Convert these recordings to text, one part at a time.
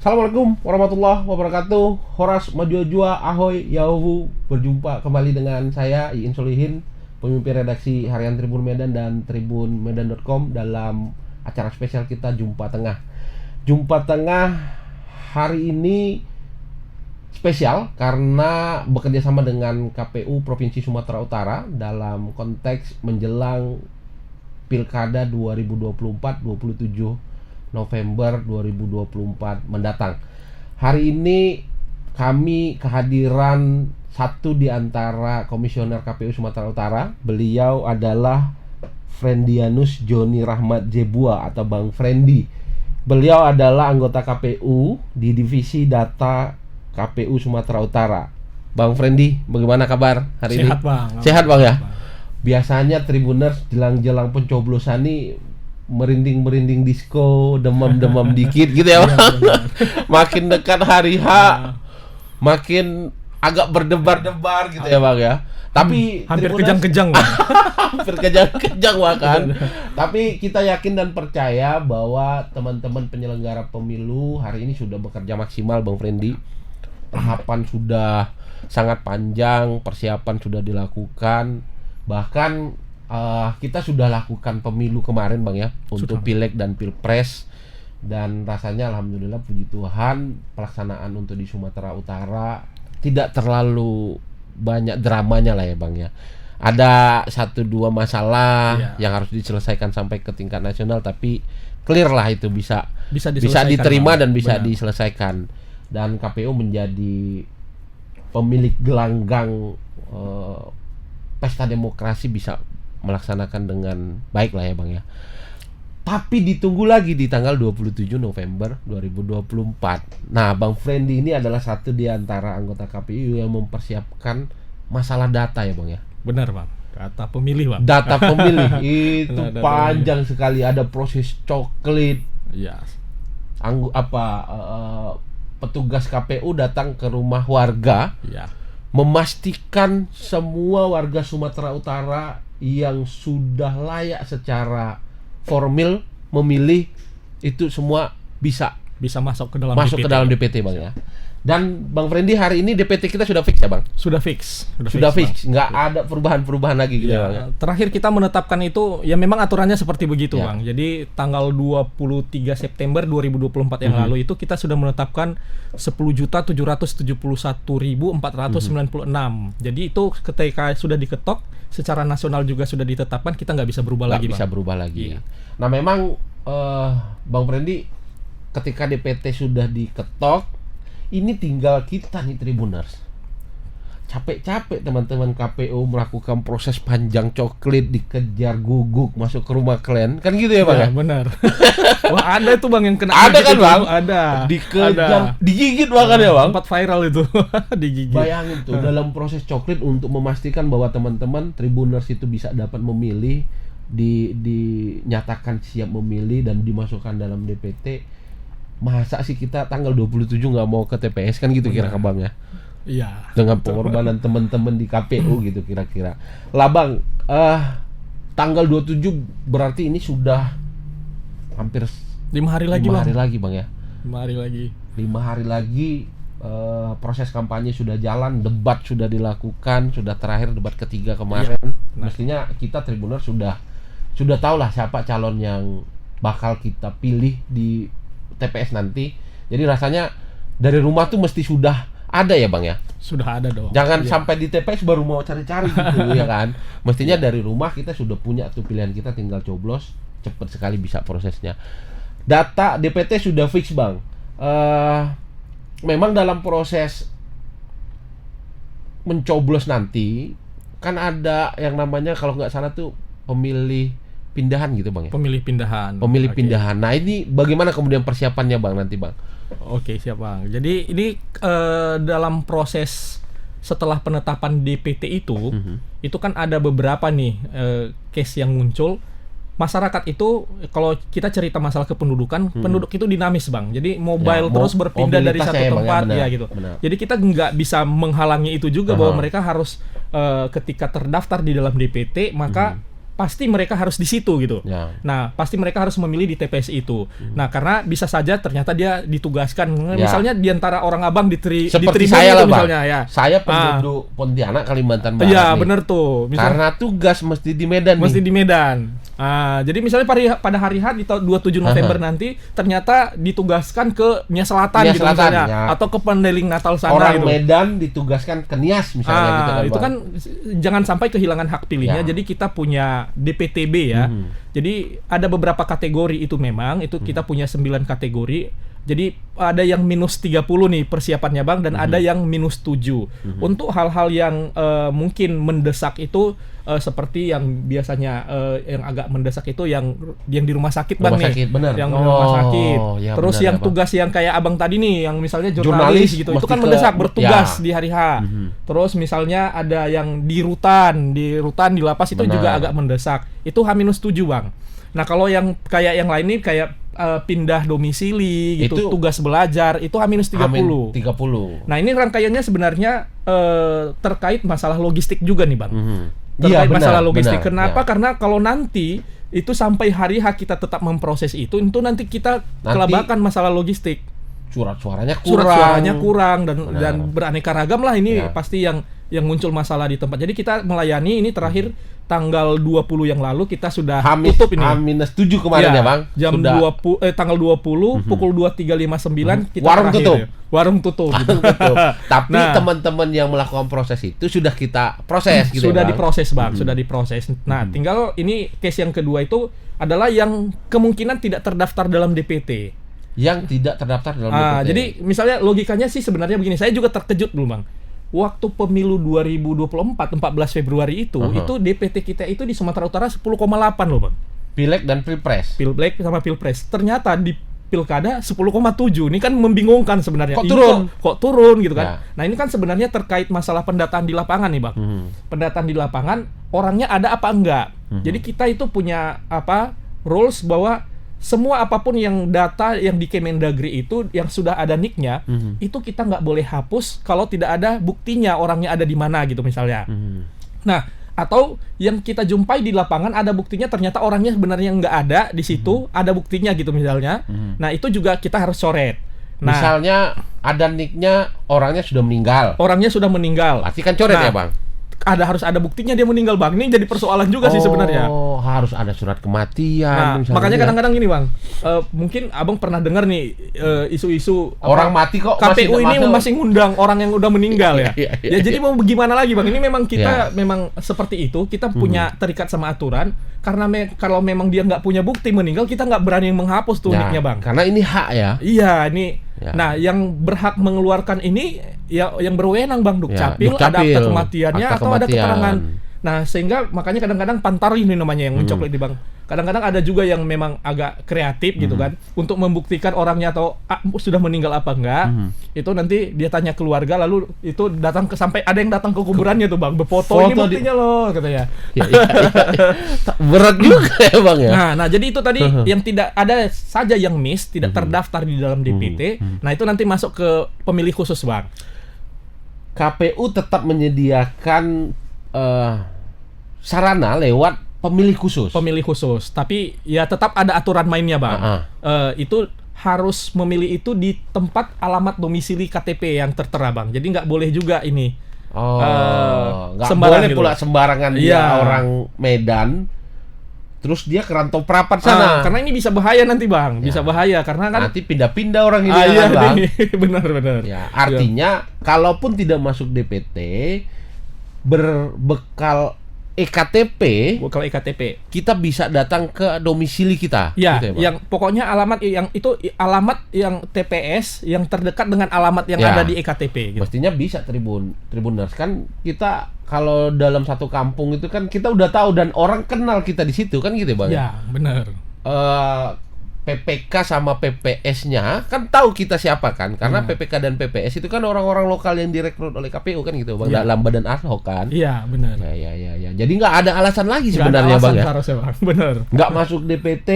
Assalamualaikum warahmatullahi wabarakatuh. Horas Majua Ahoy Yahu. Berjumpa kembali dengan saya Iin Solihin, pemimpin redaksi harian Tribun Medan dan tribunmedan.com dalam acara spesial kita Jumpa Tengah. Jumpa Tengah hari ini spesial karena bekerja sama dengan KPU Provinsi Sumatera Utara dalam konteks menjelang Pilkada 2024 27 November 2024 mendatang. Hari ini kami kehadiran satu di antara komisioner KPU Sumatera Utara. Beliau adalah Frendianus Joni Rahmat Jebua atau Bang Frendi. Beliau adalah anggota KPU di Divisi Data KPU Sumatera Utara. Bang Frendi, bagaimana kabar hari ini? Sehat Bang. Sehat Bang ya? Biasanya Tribuners jelang-jelang pencoblosan ini merinding-merinding disco, demam-demam dikit gitu ya Bang. Makin dekat hari H, makin agak berdebar-debar gitu ya Bang ya. Tapi hampir Tribuners, kejang-kejang Bang. hampir kejang-kejang bahkan. Tapi kita yakin dan percaya bahwa teman-teman penyelenggara pemilu hari ini sudah bekerja maksimal Bang Frendi. Tahapan sudah sangat panjang, persiapan sudah dilakukan. Bahkan kita sudah lakukan pemilu kemarin Bang ya, untuk Pileg dan Pilpres, dan rasanya alhamdulillah puji Tuhan pelaksanaan untuk di Sumatera Utara tidak terlalu banyak dramanya lah ya Bang ya. Ada 1-2 masalah yang harus diselesaikan sampai ke tingkat nasional, tapi clear lah itu bisa diterima Bang, dan bisa diselesaikan. Dan KPU menjadi pemilik gelanggang pesta demokrasi, bisa melaksanakan dengan baik lah ya Bang ya. Tapi ditunggu lagi di tanggal 27 November 2024. Nah, Bang Frendi ini adalah satu di antara anggota KPU yang mempersiapkan masalah data ya Bang ya. Benar Bang. Data pemilih Bang. Data pemilih itu panjang sekali, ada proses coklit. Iya. Petugas KPU datang ke rumah warga. Iya. Memastikan semua warga Sumatera Utara yang sudah layak secara formal memilih itu semua bisa masuk ke dalam DPT Bang ya. Dan Bang Frendi, hari ini DPT kita sudah fix ya Bang? Sudah fix. Sudah fix. Nggak ada perubahan-perubahan lagi gitu ya Bang ya. Terakhir kita menetapkan itu ya memang aturannya seperti begitu ya. Bang. Jadi tanggal 23 September 2024 yang lalu itu kita sudah menetapkan 10.771.496. Jadi itu ketika sudah diketok secara nasional juga sudah ditetapkan, kita nggak bisa berubah lagi Bang. Berubah lagi. Nah memang Bang Frendi, ketika DPT sudah diketok, ini tinggal kita nih Tribuners. Capek-capek teman-teman KPU melakukan proses panjang coklit, dikejar guguk masuk ke rumah klien. Kan gitu ya Bang ya? Benar. Wah, ada itu Bang yang kena. Ada kan Bang? Ada. Dikejar, digigit bahkan ya Bang? Sempat viral itu. Digigit. Bayangin tuh dalam proses coklit untuk memastikan bahwa teman-teman Tribuners itu bisa dapat memilih, dinyatakan siap memilih dan dimasukkan dalam DPT. Masa sih kita tanggal 27 nggak mau ke TPS kan gitu kira-kira Bang ya? Iya. Dengan pengorbanan teman-teman di KPU gitu kira-kira. Lah Bang, tanggal 27 berarti ini sudah hampir 5 hari lagi 5 hari lagi Bang ya? 5 hari lagi. 5 hari lagi proses kampanye sudah jalan, debat sudah dilakukan, sudah terakhir debat ketiga kemarin. Mestinya kita Tribuners sudah tahu lah siapa calon yang bakal kita pilih di TPS nanti. Jadi rasanya dari rumah tuh mesti sudah ada ya Bang ya? Sudah ada dong. Jangan sampai di TPS baru mau cari-cari gitu ya kan. Mestinya dari rumah kita sudah punya tuh pilihan kita, tinggal coblos, cepet sekali bisa prosesnya. Data DPT sudah fix Bang. Memang dalam proses mencoblos nanti kan ada yang namanya kalau nggak salah tuh pemilih pindahan gitu Bang ya? Pemilih pindahan. Nah ini bagaimana kemudian persiapannya Bang nanti Bang? Oke, siap Bang. Jadi ini dalam proses setelah penetapan DPT itu kan ada beberapa nih case yang muncul. Masyarakat itu kalau kita cerita masalah kependudukan, penduduk itu dinamis Bang. Jadi mobile terus berpindah dari satu tempat ya gitu. Benar. Jadi kita nggak bisa menghalangi itu juga bahwa mereka harus ketika terdaftar di dalam DPT maka pasti mereka harus di situ gitu. Ya. Nah, pasti mereka harus memilih di TPS itu. Nah, karena bisa saja ternyata dia ditugaskan, misalnya di antara orang Abang Seperti diterima saya lah, gitu Bang. misalnya ya. Saya penduduk Pontianak, Kalimantan Barat. Iya, nih. bener tuh. Karena tugas mesti di Medan mesti nih. di Medan. Jadi misalnya pada hari H di 27 November nanti ternyata ditugaskan ke Nia Selatan Nia gitu Selatan, misalnya, ya. atau ke Pendeling Natal sana Orang gitu. Medan ditugaskan ke Nias misalnya gitu kan. Itu Bang. kan jangan sampai kehilangan hak pilihnya. Ya. Jadi kita punya DPTB ya. Jadi ada beberapa kategori itu memang itu kita punya 9 kategori. Jadi ada yang minus 30 nih persiapannya Bang dan ada yang minus 7. Untuk hal-hal yang mungkin mendesak itu seperti yang biasanya yang agak mendesak itu yang di rumah sakit Bang Rumah nih. sakit, bener. Yang di rumah sakit. Ya, Terus benar, yang ya, Bang. tugas yang kayak Abang tadi nih yang misalnya Jurnalis jurnalis gitu. Itu mesti kan ke- mendesak bertugas ya. di hari H. Terus misalnya ada yang di rutan di lapas itu Benar. juga agak mendesak. Itu H-7 Bang. Nah, kalau yang kayak yang lain nih kayak pindah domisili gitu, Itu- tugas belajar itu H-30. Amin 30. Nah, ini rangkaiannya sebenarnya terkait masalah logistik juga nih, Bang. Iya, Terkait benar, masalah logistik. benar, Kenapa? ya. Karena kalau nanti itu sampai hari H kita tetap memproses itu nanti kita kelabakan masalah logistik. Surat-suaranya kurang. Surat-suaranya kurang dan Benar. dan beraneka ragam lah ini Ya. pasti yang muncul masalah di tempat. Jadi kita melayani ini terakhir tanggal 20 yang lalu kita sudah tutup ini. H-7 kemarin ya, Bang. Jam Sudah 20 tanggal 20 pukul 23.59 kita Warung terakhir tutup. ya. Warung tutup. Betul. Tapi Nah. teman-teman yang melakukan proses itu sudah kita proses gitu Sudah ya, Bang. diproses Bang, sudah diproses. Nah, tinggal ini case yang kedua itu adalah yang kemungkinan tidak terdaftar dalam DPT. Yang tidak terdaftar dalam DPT. Jadi misalnya logikanya sih sebenarnya begini, saya juga terkejut dulu Bang. Waktu pemilu 2024 14 Februari itu DPT kita itu di Sumatera Utara 10,8 loh Bang. Pileg dan Pilpres. Pilek sama Pilpres. Ternyata di Pilkada 10,7. Ini kan membingungkan sebenarnya. Kok Ini turun? Kok turun gitu kan. Ya. Nah, ini kan sebenarnya terkait masalah pendataan di lapangan nih, Bang. Pendataan di lapangan orangnya ada apa enggak. Jadi kita itu punya rules bahwa semua apapun yang data yang di Kemendagri itu yang sudah ada nick-nya, itu kita nggak boleh hapus kalau tidak ada buktinya orangnya ada di mana gitu misalnya. Nah, atau yang kita jumpai di lapangan ada buktinya ternyata orangnya sebenarnya nggak ada di situ, ada buktinya gitu misalnya. Nah, itu juga kita harus coret. Nah, Misalnya ada nick-nya orangnya sudah meninggal. orangnya sudah meninggal. Pasti kan coret Nah, ya, Bang? Harus ada buktinya dia meninggal, Bang. Ini jadi persoalan juga sih sebenarnya. Oh, harus ada surat kematian. Nah, misalnya makanya ya. kadang-kadang gini, Bang. Mungkin Abang pernah dengar nih isu-isu Orang mati kok masih KPU ini masuk. masih ngundang orang yang udah meninggal ya. Iya, iya, Ya jadi mau gimana lagi, Bang? Ini memang Iya. kita memang seperti itu. Kita punya terikat sama aturan karena kalau memang dia nggak punya bukti meninggal, kita nggak berani menghapus tuh Ya, nicknya, Bang. Karena ini hak ya. Iya, ini. Ya. Nah, yang berhak mengeluarkan ini ya yang berwenang Bang Ya, Dukcapil, ada akta kematiannya akta atau ada kematian. keterangan. Nah, sehingga makanya kadang-kadang pantar ini namanya yang mencoklat di Bang. Kadang-kadang ada juga yang memang agak kreatif gitu kan untuk membuktikan orangnya atau sudah meninggal apa enggak. Itu nanti dia tanya keluarga lalu itu datang sampai ada yang datang ke kuburannya tuh Bang, berfoto ini Foto buktinya loh katanya. Ya, iya. Berat juga ya, Bang ya. Nah, jadi itu tadi yang tidak ada saja yang miss, tidak terdaftar di dalam DPT. Nah, itu nanti masuk ke pemilih khusus, Bang. KPU tetap menyediakan sarana lewat pemilih khusus. Pemilih khusus, tapi ya tetap ada aturan mainnya, Bang. Itu harus memilih itu di tempat alamat domisili KTP yang tertera, Bang. Jadi nggak boleh juga ini Nggak sembarang boleh gitu. pula sembarangan dia Iya. orang Medan terus dia ke Rantau Prapat sana. karena ini bisa bahaya nanti, Bang. Bisa bahaya karena kan Nanti pindah-pindah orang ini iya, kan, Bang. benar-benar. Ya, artinya kalaupun tidak masuk DPT berbekal EKTP Kalau EKTP. kita bisa datang ke domisili kita. Ya, gitu Bang? yang pokoknya alamat yang itu alamat yang TPS yang terdekat dengan alamat yang Ya. ada di EKTP gitu. Mestinya bisa Tribuners kan kita kalau dalam satu kampung itu kan kita udah tahu dan orang kenal kita di situ kan gitu Bang. Ya, benar. PPK sama PPS-nya kan tahu kita siapa kan karena PPK dan PPS itu kan orang-orang lokal yang direkrut oleh KPU kan gitu Bang, Ya. dalam badan ad hoc kan. Iya, benar. Ya. Jadi nggak ada alasan lagi Nggak ada sebenarnya alasan Bang ya. seharusnya, Bang. Benar. Nggak masuk DPT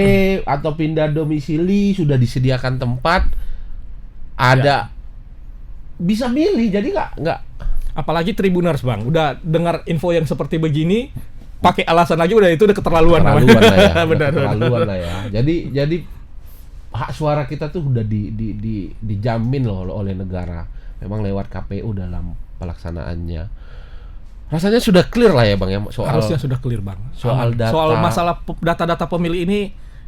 atau pindah domisili sudah disediakan tempat ada bisa milih jadi nggak Apalagi Tribuners, Bang. Udah dengar info yang seperti begini, pakai alasan lagi udah itu udah keterlaluan. Keterlaluan lah ya. Benar. Keterlaluan lah ya. Jadi hak suara kita tuh udah dijamin loh oleh negara. Memang lewat KPU dalam pelaksanaannya. Rasanya sudah clear lah ya Bang ya Harusnya sudah clear Bang. Soal data. Soal masalah data-data pemilih ini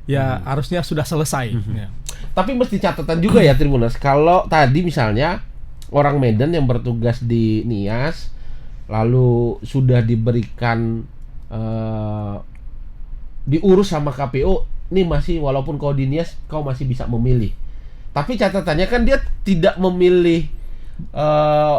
ya harusnya sudah selesai. Ya. Tapi mesti catatan juga ya Tribuners, kalau tadi misalnya orang Medan yang bertugas di Nias lalu sudah diberikan diurus sama KPU, nih masih walaupun kau di Nias kau masih bisa memilih. Tapi catatannya kan dia tidak memilih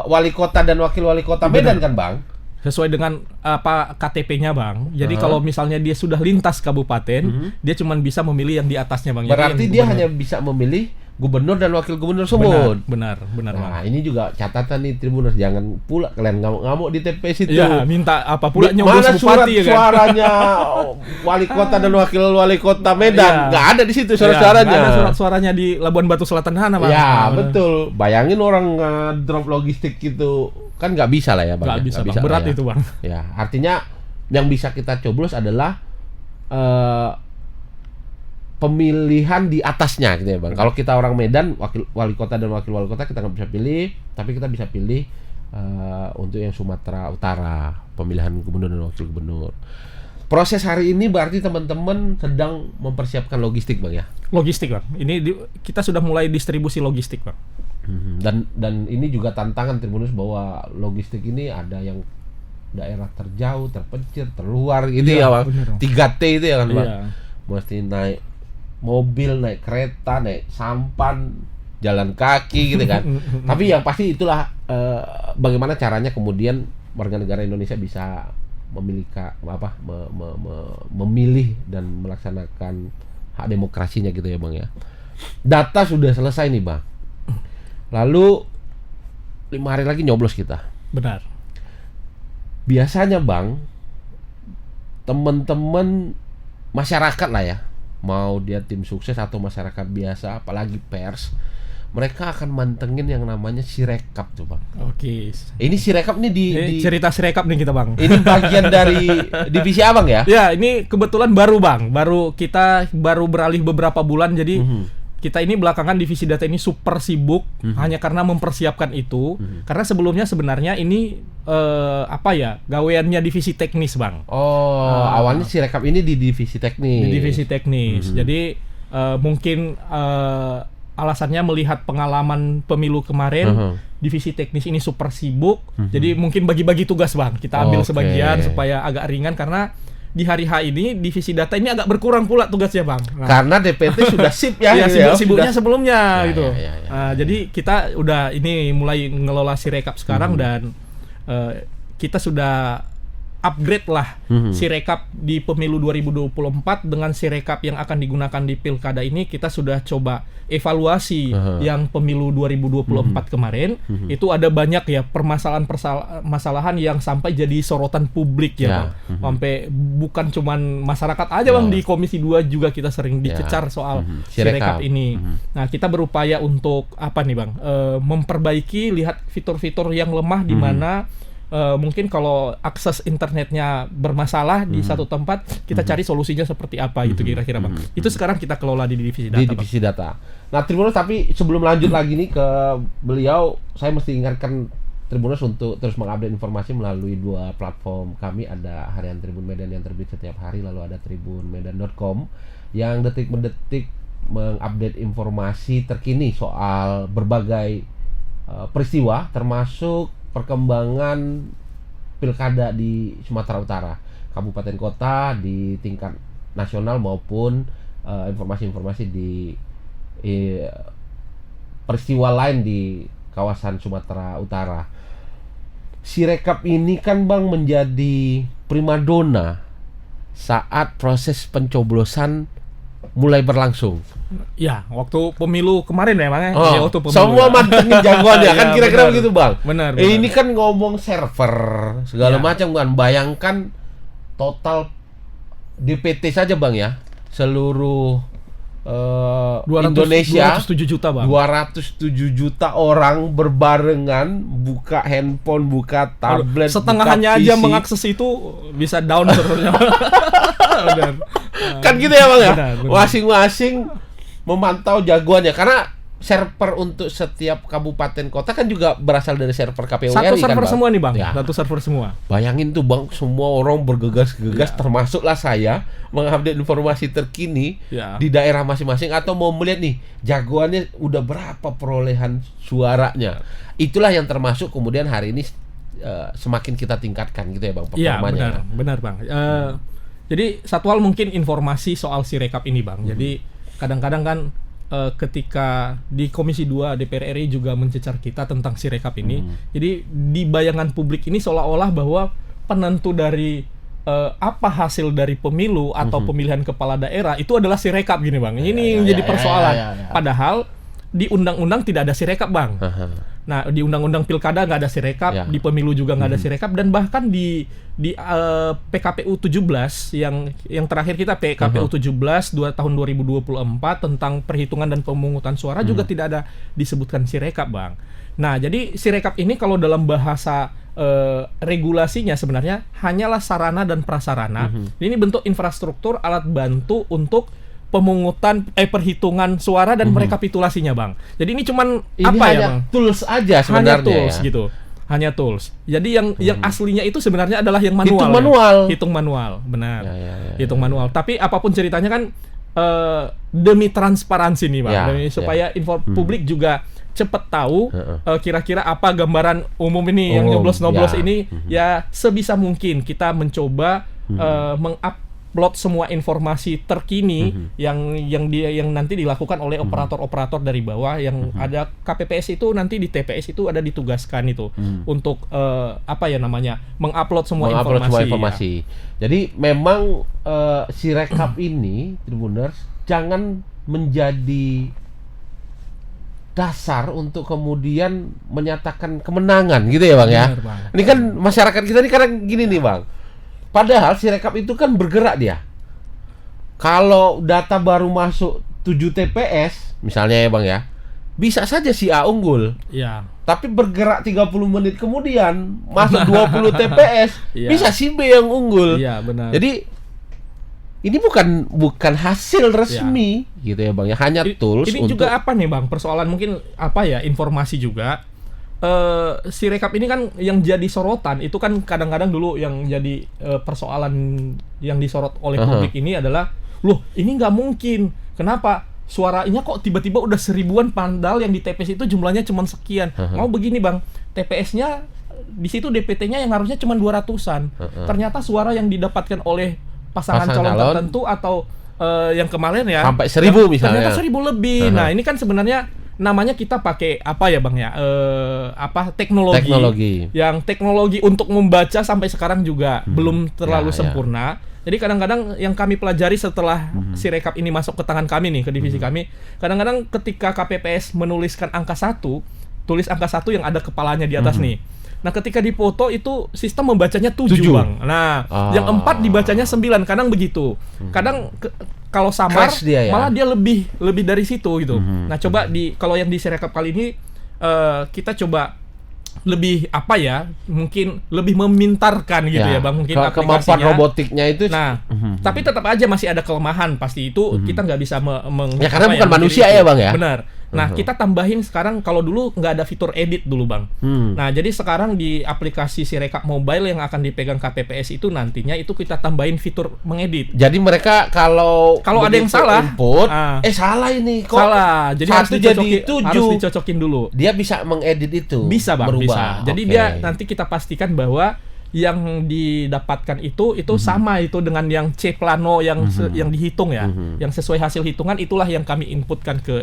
wali kota dan wakil wali kota Medan kan Bang? Sesuai dengan apa KTP-nya Bang. Jadi kalau misalnya dia sudah lintas kabupaten, dia cuma bisa memilih yang di atasnya Bang. Berarti dia hanya bisa memilih gubernur dan wakil gubernur Sumut. Benar Nah, Bang. ini juga catatan nih Tribuners, jangan pula kalian ngamuk di TPS itu. Ya, minta apa pula nyoblos mana surat bupati ya kan? suaranya wali kota dan wakil wali kota Medan? Nggak ada di situ surat-suaranya. Nggak ada surat-suaranya di Labuan Batu Selatan sana Bang. Ya, betul. Bayangin orang drop logistik gitu. Kan nggak bisa lah ya Bang. Nggak bisa Bang. lah Berat ya. itu Bang. Ya, artinya yang bisa kita coblos adalah pemilihan di atasnya gitu ya Bang. Kalau kita orang Medan, wali kota dan wakil wali kota kita nggak bisa pilih, tapi kita bisa pilih untuk yang Sumatera Utara, pemilihan gubernur dan wakil gubernur. Proses hari ini berarti teman-teman sedang mempersiapkan logistik Bang ya? Logistik Bang. Ini kita sudah mulai distribusi logistik Bang. Dan ini juga tantangan Tribunus bahwa logistik ini ada yang daerah terjauh, terpencil, terluar gitu ya Bang. 3T itu ya kan Bang. Mesti naik mobil, naik kereta, naik sampan, jalan kaki gitu kan. Tapi yang pasti itulah bagaimana caranya kemudian warga negara Indonesia bisa memilih dan melaksanakan hak demokrasinya gitu ya Bang ya. Data sudah selesai nih Bang. Lalu 5 hari lagi nyoblos kita. Benar. Biasanya Bang, teman-teman masyarakat lah ya, mau dia tim sukses atau masyarakat biasa, apalagi pers, mereka akan mantengin yang namanya Sirekap tuh Bang. Oke. Ini Sirekap nih di cerita Sirekap nih kita Bang. Ini bagian dari divisi Abang ya? Ya, ini kebetulan baru Bang. Kita baru beralih beberapa bulan jadi kita ini belakangan divisi data ini super sibuk hanya karena mempersiapkan itu. Karena sebelumnya sebenarnya ini gaweannya divisi teknis Bang. Awalnya Sirekap ini di divisi teknis. Di divisi teknis. Jadi mungkin alasannya melihat pengalaman pemilu kemarin, divisi teknis ini super sibuk. Jadi mungkin bagi-bagi tugas Bang. Kita ambil sebagian supaya agak ringan karena di hari H ini divisi data ini agak berkurang pula tugasnya Bang. Karena DPT sudah sip ya. Sibuk-sibuknya sebelumnya gitu. Ya. Jadi kita udah ini mulai ngelola Sirekap sekarang dan kita sudah upgrade lah Sirekap di pemilu 2024 dengan Sirekap yang akan digunakan di pilkada ini. Kita sudah coba evaluasi yang pemilu 2024 kemarin. Itu ada banyak ya permasalahan yang sampai jadi sorotan publik ya Bang. Sampai bukan cuman masyarakat aja Bang, di Komisi 2 juga kita sering dicecar soal Sirekap ini. Nah, kita berupaya untuk apa nih Bang? Memperbaiki, lihat fitur-fitur yang lemah di mana mungkin kalau akses internetnya bermasalah di satu tempat, kita cari solusinya seperti apa gitu kira-kira Bang. Itu sekarang kita kelola di divisi data. Di divisi data. Nah, Tribunus, tapi sebelum lanjut lagi nih ke beliau, saya mesti ingatkan Tribunus untuk terus mengupdate informasi melalui 2 platform kami. Ada Harian Tribun Medan yang terbit setiap hari, lalu ada tribunmedan.com yang detik-mendetik mengupdate informasi terkini soal berbagai peristiwa, termasuk perkembangan pilkada di Sumatera Utara, kabupaten kota di tingkat nasional maupun informasi-informasi di peristiwa lain di kawasan Sumatera Utara. Sirekap ini kan Bang menjadi primadona saat proses pencoblosan mulai berlangsung. Ya, waktu pemilu kemarin ya Bang ya. Waktu pemilu. Semua mantengin jagoan ya kan kira-kira begitu Bang. Benar. Ini kan ngomong server segala macam kan. Bayangkan total DPT saja Bang ya. Seluruh Indonesia 207 juta, Bang. 207 juta orang berbarengan buka handphone, buka tablet, setengahnya buka aja PC. mengakses itu bisa down servernya. Benar. Kan gitu ya Bang ya. Benar. Masing-masing memantau jagoannya karena server untuk setiap kabupaten kota kan juga berasal dari server KPU Satu RI server kan, Bang? semua nih, Bang. Ya. Satu server semua. Bayangin tuh Bang, semua orang bergegas-gegas Ya. termasuklah saya mengupdate informasi terkini Ya. di daerah masing-masing atau mau melihat nih jagoannya udah berapa perolehan suaranya. Itulah yang termasuk kemudian hari ini semakin kita tingkatkan gitu ya Bang Iya, performanya. benar, Bang. Jadi satu hal mungkin informasi soal Sirekap ini, Bang. Jadi kadang-kadang kan ketika di Komisi 2 DPR RI juga mencecar kita tentang Sirekap ini. Jadi di bayangan publik ini seolah-olah bahwa penentu dari apa hasil dari pemilu atau pemilihan kepala daerah itu adalah Sirekap gini, Bang. Ini yang jadi persoalan. Padahal di undang-undang tidak ada Sirekap, Bang. Nah, di undang-undang pilkada nggak ada Sirekap, Ya. di pemilu juga nggak ada Sirekap, dan bahkan di PKPU 17 yang terakhir kita PKPU 17 tahun 2024 tentang perhitungan dan pemungutan suara juga tidak ada disebutkan Sirekap, Bang. Nah, jadi Sirekap ini kalau dalam bahasa regulasinya sebenarnya hanyalah sarana dan prasarana. Ini bentuk infrastruktur alat bantu untuk pemungutan perhitungan suara dan rekapitulasinya, Bang. Jadi ini cuman Ini apa hanya ya, Bang? tools aja sebenarnya. Hanya tools ya. gitu. Hanya tools. Jadi yang aslinya itu sebenarnya adalah yang manual. Hitung ya. manual. Hitung manual, benar. Ya. Hitung manual. Tapi apapun ceritanya kan demi transparansi nih, Bang. Ya, Supaya publik juga cepat tahu kira-kira apa gambaran umum ini yang nyoblos-nyoblos ini, ya sebisa mungkin kita mencoba mengupload semua informasi terkini yang nanti dilakukan oleh operator-operator dari bawah yang ada KPPS itu, nanti di TPS itu ada ditugaskan itu untuk mengupload semua informasi. Ya. Jadi memang Sirekap ini Tribuners jangan menjadi dasar untuk kemudian menyatakan kemenangan gitu ya Bang ya. Benar, Bang. Ini kan masyarakat kita ini kadang gini nih Bang. Padahal Sirekap itu kan bergerak dia. Kalau data baru masuk 7 TPS misalnya ya Bang ya, bisa saja si A unggul. Ya. Tapi bergerak 30 menit kemudian masuk 20 TPS, Iya. bisa si B yang unggul. Iya, benar. Jadi ini bukan hasil resmi gitu ya Bang ya, hanya tools Ini untuk juga apa nih, Bang? Persoalan mungkin informasi juga. Sirekap ini kan yang jadi sorotan itu kan kadang-kadang dulu yang jadi persoalan yang disorot oleh publik ini adalah, loh ini nggak mungkin, kenapa suaranya kok tiba-tiba udah 1000-an, padahal yang di TPS itu jumlahnya cuma sekian. Mau begini Bang, TPS-nya di situ DPT-nya yang harusnya cuma 200-an. Ternyata suara yang didapatkan oleh pasangan calon tertentu atau yang kemarin ya sampai 1000 misalnya. ternyata 1000 lebih. Nah, ini kan sebenarnya namanya kita pakai apa ya Bang ya? Teknologi. Yang teknologi untuk membaca sampai sekarang juga belum terlalu sempurna. Jadi kadang-kadang yang kami pelajari setelah Sirekap ini masuk ke tangan kami nih, ke divisi kami, kadang-kadang ketika KPPS menuliskan angka 1, tulis angka 1 yang ada kepalanya di atas nih. Nah, ketika difoto itu sistem membacanya 7, Bang. Nah, yang 4 dibacanya 9, kadang begitu. Kadang kalau samar dia, ya? malah dia lebih dari situ gitu. Nah, coba kalau yang di Sirekap kali ini kita coba lebih mungkin lebih memintarkan gitu ya Bang, mungkin kemampuan aplikasinya. robotiknya itu. Nah, tapi tetap aja masih ada kelemahan, pasti itu kita nggak bisa ya karena bukan manusia ya Bang ya. Benar. Nah, kita tambahin sekarang, kalau dulu nggak ada fitur edit dulu Bang. Nah, jadi sekarang di aplikasi Sirekap Mobile yang akan dipegang KPPS itu nantinya itu kita tambahin fitur mengedit. Jadi mereka kalau ada yang salah, input, salah ini kok. Salah. Jadi harus dicocokin dulu. Dia bisa mengedit itu. Bisa Bang, berubah. bisa. Jadi dia nanti kita pastikan bahwa yang didapatkan itu sama itu dengan yang C plano yang dihitung ya, yang sesuai hasil hitungan, itulah yang kami inputkan ke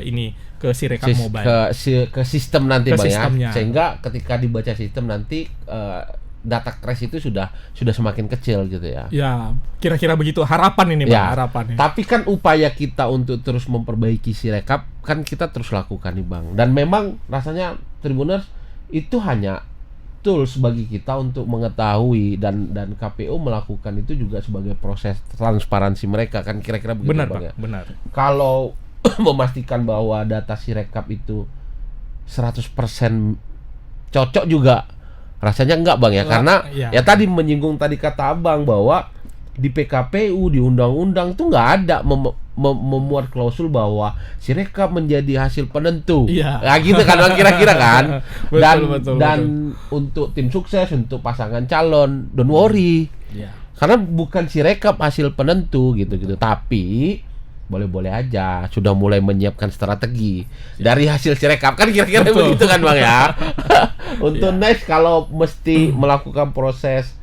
Sirekap Mobile, ke sistem nanti Bang sistemnya. ya, sehingga ketika dibaca sistem nanti data crash itu sudah semakin kecil gitu ya. Ya, kira-kira begitu harapan ini Bang, harapan. Tapi kan upaya kita untuk terus memperbaiki Sirekap kan kita terus lakukan nih Bang, dan memang rasanya Tribuners itu hanya tools bagi kita untuk mengetahui, dan KPU melakukan itu juga sebagai proses transparansi mereka kan, kira-kira begitu benar Bang ya. Benar. Kalau memastikan bahwa data Sirekap itu 100% cocok juga rasanya enggak Bang ya, karena ya tadi menyinggung tadi kata Abang bahwa di PKPU, di undang-undang tuh nggak ada memuat klausul bahwa Sirekap menjadi hasil penentu. Nah gitu kan Bang, kira-kira kan. Dan untuk tim sukses, untuk pasangan calon, don't worry. Karena bukan Sirekap hasil penentu gitu-gitu, tapi boleh-boleh aja sudah mulai menyiapkan strategi dari hasil Sirekap kan kira-kira begitu kan Bang ya. Untuk next kalau mesti melakukan proses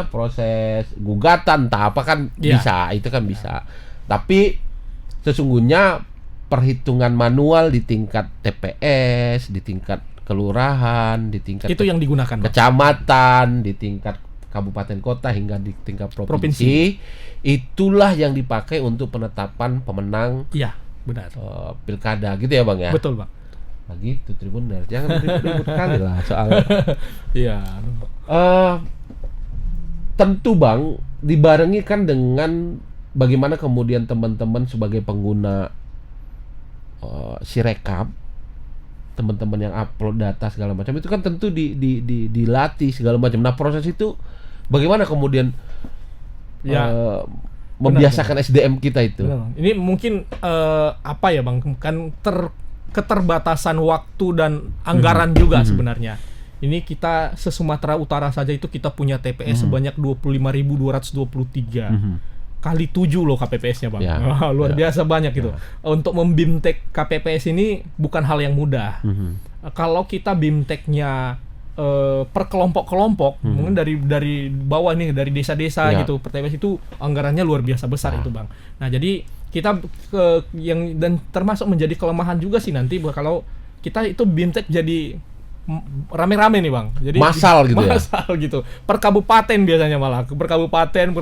proses gugatan entah apa kan bisa, itu kan bisa. Tapi sesungguhnya perhitungan manual di tingkat TPS, di tingkat kelurahan, di tingkat itu yang digunakan kecamatan, di tingkat kabupaten kota hingga di tingkat provinsi. Itulah yang dipakai untuk penetapan pemenang. Iya, benar. Pilkada gitu ya Bang ya. Betul Bang. Nah gitu Tribuners, jangan ribut kali lah soal. Iya. Tentu Bang, dibarengi kan dengan bagaimana kemudian teman-teman sebagai pengguna Sirekap, teman-teman yang upload data segala macam itu kan tentu dilatih segala macam. Nah proses itu bagaimana kemudian membiasakan benar. SDM kita itu. Benar. Ini mungkin apa ya Bang, kan keterbatasan waktu dan anggaran juga sebenarnya. Ini kita se-Sumatera Utara saja itu kita punya TPS sebanyak 25.223. Kali 7 loh KPPS-nya Bang. Luar biasa banyak gitu. Untuk membimtek KPPS ini bukan hal yang mudah. Kalau kita bimteknya per kelompok-kelompok, mungkin dari bawah nih, dari desa-desa gitu, per TPS itu anggarannya luar biasa besar itu Bang. Nah jadi kita dan termasuk menjadi kelemahan juga sih nanti kalau kita itu bimtek jadi rame-rame nih Bang. Jadi masal gitu gitu. Per kabupaten biasanya malah. Per kabupaten,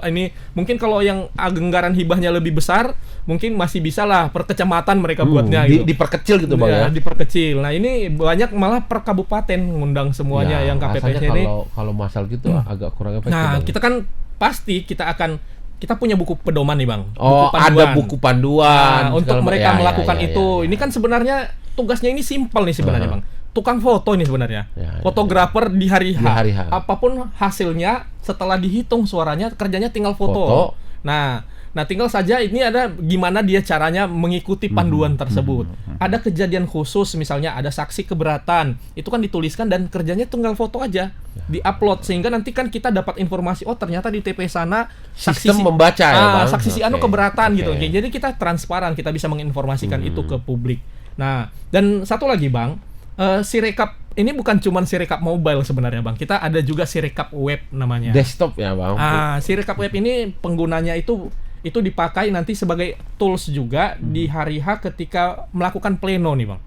ini mungkin kalau yang anggaran hibahnya lebih besar, mungkin masih bisa lah per kecamatan mereka buatnya gitu. Diperkecil gitu Bang ya. Diperkecil. Nah, ini banyak malah per kabupaten ngundang semuanya yang KPPS ini. Kalau masal gitu agak kurang efektif. Nah, kita kan pasti kita punya buku pedoman nih Bang. Ada buku panduan. Nah, untuk mereka melakukan itu. Ini kan sebenarnya tugasnya ini simpel nih sebenarnya Bang. Tukang foto ini sebenarnya, fotografer di hari H. Apapun hasilnya setelah dihitung suaranya, kerjanya tinggal foto. Nah tinggal saja ini ada gimana dia caranya mengikuti panduan tersebut. Ada kejadian khusus, misalnya ada saksi keberatan, itu kan dituliskan dan kerjanya tinggal foto aja, diupload sehingga nanti kan kita dapat informasi. Oh ternyata di TPS sana sistem membaca ya Bang. Saksi si anu keberatan gitu. Jadi kita transparan, kita bisa menginformasikan itu ke publik. Nah dan satu lagi Bang. Sirekap ini bukan cuma Sirekap mobile sebenarnya Bang. Kita ada juga Sirekap web namanya. Desktop ya Bang. Sirekap web ini penggunanya itu dipakai nanti sebagai tools juga di hari H ketika melakukan pleno nih Bang.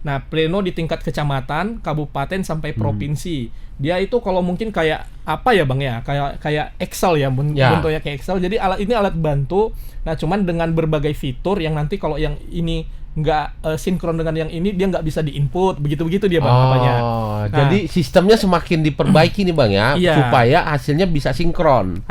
Nah, pleno di tingkat kecamatan, kabupaten sampai provinsi. Dia itu kalau mungkin kayak apa ya Bang ya? Kayak Excel ya, bentuknya kayak Excel. Jadi ini alat bantu. Nah, cuman dengan berbagai fitur yang nanti kalau yang ini nggak sinkron dengan yang ini dia nggak bisa diinput begitu dia Bang apanya. Jadi sistemnya semakin diperbaiki nih Bang ya, supaya hasilnya bisa sinkron.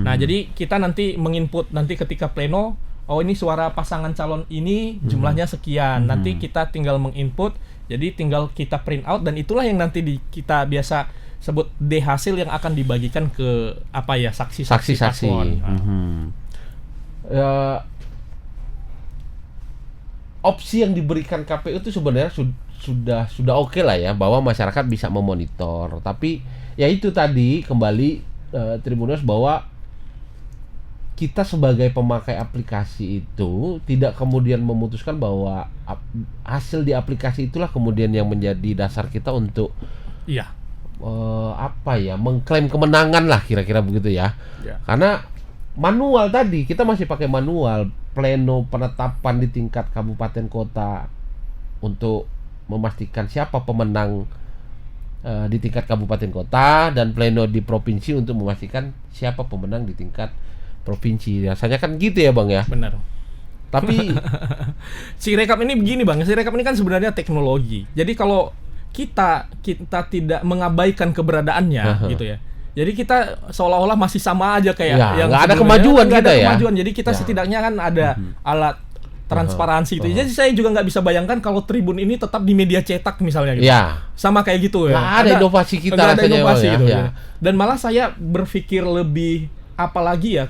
Nah jadi kita nanti menginput nanti ketika pleno, oh ini suara pasangan calon ini jumlahnya sekian. Nanti kita tinggal menginput, jadi tinggal kita print out dan itulah yang nanti kita biasa sebut D hasil yang akan dibagikan ke saksi-saksi. Opsi yang diberikan KPU itu sebenarnya sudah oke lah ya, bahwa masyarakat bisa memonitor. Tapi ya itu tadi kembali Tribuners, bahwa kita sebagai pemakai aplikasi itu tidak kemudian memutuskan bahwa hasil di aplikasi itulah kemudian yang menjadi dasar kita untuk mengklaim kemenangan lah, kira-kira begitu ya. Karena manual tadi kita masih pakai manual. Pleno penetapan di tingkat kabupaten kota untuk memastikan siapa pemenang di tingkat kabupaten kota, dan pleno di provinsi untuk memastikan siapa pemenang di tingkat provinsi. Rasanya kan gitu ya Bang ya. Benar. Tapi Sirekap ini begini Bang, Sirekap ini kan sebenarnya teknologi. Jadi kalau kita tidak mengabaikan keberadaannya gitu ya. Jadi kita seolah-olah masih sama aja kayak Ya, yang nggak ada sebelumnya. kemajuan Nggak ada kita ya. kemajuan. Jadi kita Ya. setidaknya kan ada alat transparansi gitu. Jadi saya juga nggak bisa bayangkan kalau Tribun ini tetap di media cetak misalnya gitu. Ya. Sama kayak gitu ya. Nggak ada inovasi kita nggak ada rasanya, inovasi Bang, ya. gitu. Ya. Dan malah saya berpikir lebih apalagi ya.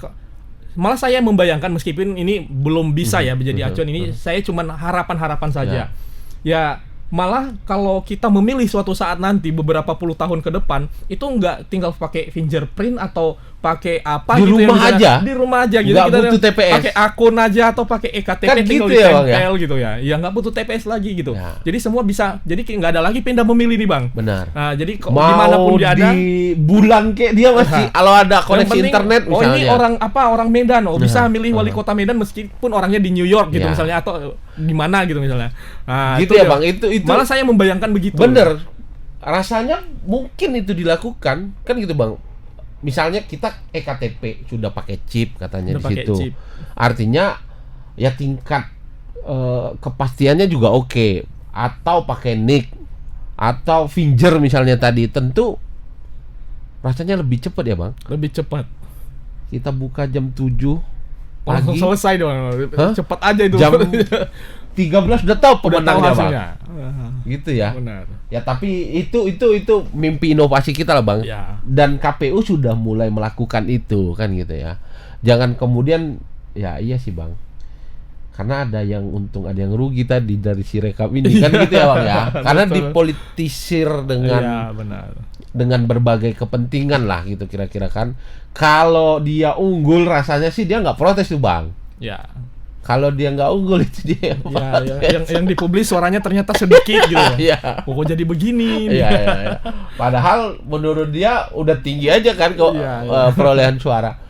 Malah saya membayangkan meskipun ini belum bisa ya menjadi acuan ini, saya cuman harapan-harapan saja. Ya malah kalau kita memilih suatu saat nanti beberapa puluh tahun ke depan itu nggak tinggal pakai fingerprint atau pakai apa Di gitu rumah misalnya, aja. di rumah aja gitu Nggak butuh TPS. pakai akun aja atau pakai EKTP Kan tinggal gitu ya, Bang, ya? ditempel gitu ya nggak butuh TPS lagi gitu Ya. jadi semua bisa jadi nggak ada lagi pindah memilih nih Bang. Benar. Nah jadi Mau dimanapun dia ada di bulan kayak dia masih kalau ada yang koneksi penting, internet oh misalnya. ini orang Medan, bisa milih wali Nah. kota Medan meskipun orangnya di New York gitu Ya. misalnya atau di mana gitu misalnya. Nah, gitu ya dia. Bang, itu Malah saya membayangkan begitu. bener. Rasanya mungkin itu dilakukan kan gitu Bang. Misalnya kita EKTP sudah pakai chip katanya Udah di pakai situ. chip. Artinya ya tingkat kepastiannya juga oke. Atau pakai NIK atau finger misalnya tadi, tentu rasanya lebih cepat ya Bang. Lebih cepat. Kita buka jam 7 Langsung pagi, selesai dong. Hah? Cepat aja itu. jam 13 udah tahu Udah tahu pemenangnya Bang. hasilnya. Gitu ya. Benar. Ya tapi itu mimpi inovasi kita lah Bang. Ya. Dan KPU sudah mulai melakukan itu kan gitu ya. Jangan kemudian ya iya sih Bang. Karena ada yang untung ada yang rugi tadi dari si rekap ini kan gitu ya Bang ya. Karena Betul. dipolitisir Iya, dengan benar. dengan berbagai kepentingan lah gitu kira-kira kan. Kalau dia unggul rasanya sih dia nggak protes tuh Bang. Ya. Kalau dia nggak unggul itu dia yang Ya, yang dipublis suaranya ternyata sedikit gitu. Iya. Oh, kok jadi begini? Iya, iya, iya. Padahal menurut dia udah tinggi aja kan kok Iya, iya. perolehan suara.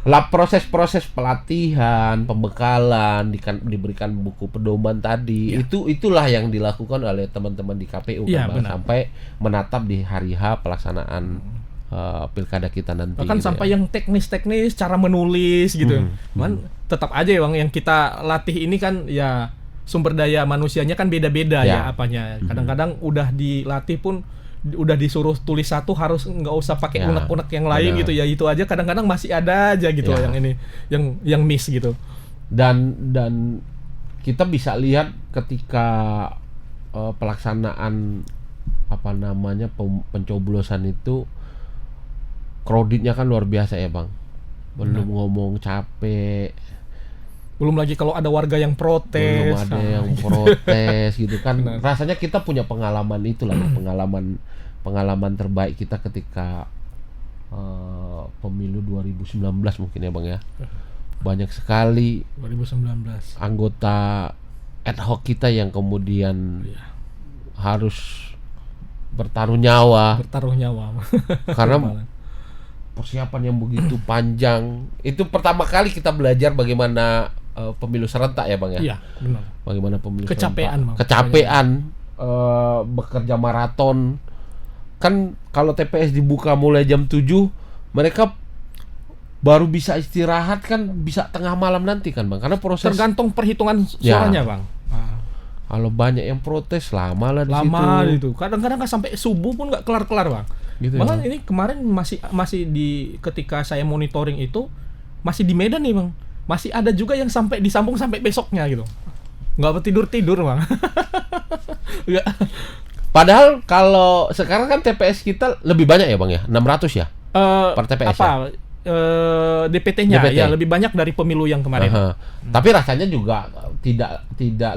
Lah proses-proses pelatihan, pembekalan, diberikan buku pedoman tadi, Iya. itulah yang dilakukan oleh teman-teman di KPU Iya, kan, Bang, benar. sampai menatap di hari H pelaksanaan pilkada kita nanti. Bahkan gitu sampai ya. yang teknis-teknis cara menulis gitu. Cuman tetap aja Bang yang kita latih ini kan ya sumber daya manusianya kan beda-beda Ya. ya apanya. Kadang-kadang udah dilatih pun udah disuruh tulis satu harus nggak usah pakai Ya, unek-unek yang lain benar. gitu ya itu aja kadang-kadang masih ada aja gitu Ya. yang ini yang miss gitu. Dan kita bisa lihat ketika pelaksanaan apa namanya pencoblosan itu kreditnya kan luar biasa ya Bang. Belum ngomong capek, Belum lagi kalau ada warga yang protes. belum ada Nah, yang protes gitu kan. Benar. Rasanya kita punya pengalaman itulah, pengalaman terbaik kita ketika pemilu 2019 mungkin ya Bang ya. Banyak sekali 2019. anggota ad hoc kita yang kemudian Iya. harus bertaruh nyawa Bertaruh nyawa. karena persiapan yang begitu panjang. Itu pertama kali kita belajar bagaimana pemilu serentak ya Bang ya. Iya, benar. Bagaimana pemilu Kecapean, serentak. Bang. Kecapean, bekerja maraton. Kan kalau TPS dibuka mulai jam 7, mereka baru bisa istirahat kan bisa tengah malam nanti kan Bang. Karena proses Tergantung perhitungan Ya. suaranya, Bang. kalau banyak yang protes lama lah di Lama situ. itu. Kadang-kadang kan sampai subuh pun nggak kelar-kelar, Bang. Gitu ya, Bahkan Bang. ini kemarin masih di ketika saya monitoring itu masih di Medan nih, Bang. Masih ada juga yang sampai disambung sampai besoknya gitu. Nggak tidur, Bang. Nggak. Padahal kalau sekarang kan TPS kita lebih banyak ya Bang ya, 600 ya. Per TPS apa? DPT-nya DPT. ya lebih banyak dari pemilu yang kemarin. Aha. Tapi rasanya juga tidak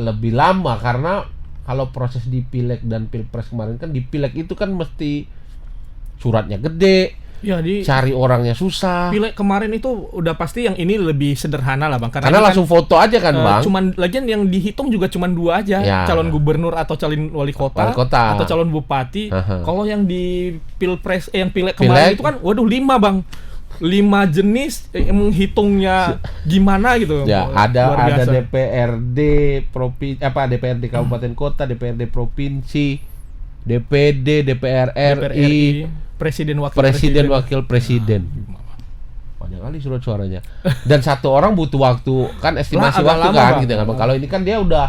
lebih lama karena kalau proses di Pileg dan Pilpres kemarin kan di Pileg itu kan mesti suratnya gede, Ya di cari orangnya susah. Pileg kemarin itu udah pasti yang ini lebih sederhana lah, Bang. Karena ini kan, langsung foto aja kan Bang. cuman lagian yang dihitung juga cuman 2 aja, Ya. calon gubernur atau calon wali kota, Wali kota. atau calon bupati. Aha. Kalau yang di Pilpres yang Pileg Pileg. kemarin itu kan waduh 5, Bang. 5 jenis menghitungnya gimana gitu. Ya, Luar ada biasa. DPRD provinsi DPRD kabupaten kota, DPRD provinsi, DPD, DPR RI, presiden wakil presiden wakil presiden. Banyak kali surat suaranya. Dan satu orang butuh waktu kan estimasi Lah, agak waktu lama, kan Bang. gitu kan. Bang. Kalau ini kan dia udah